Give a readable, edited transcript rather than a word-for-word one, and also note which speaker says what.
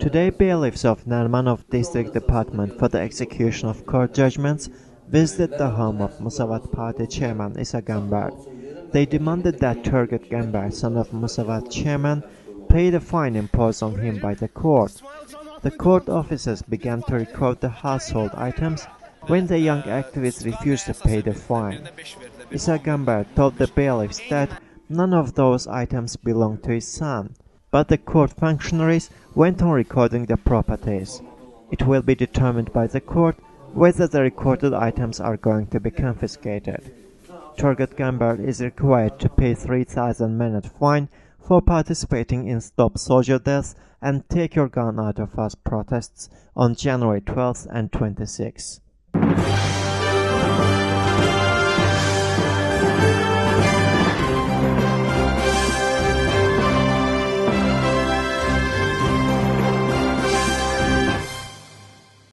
Speaker 1: Today, bailiffs of Narmanov District Department for the execution of court judgments visited the home of Musavat Party chairman Isa Gambar. They demanded that Turgut Gambar, son of Musavat chairman, pay the fine imposed on him by the court. The court officers began to record the household items when the young activist refused to pay the fine. Isa Gambar told the bailiffs that none of those items belonged to his son, but the court functionaries went on recording the properties. It will be determined by the court whether the recorded items are going to be confiscated. Turgut Gambar is required to pay 3,000 manat fine for participating in Stop Soldier Deaths and Take Your Gun Out of Us protests on January 12 and 26.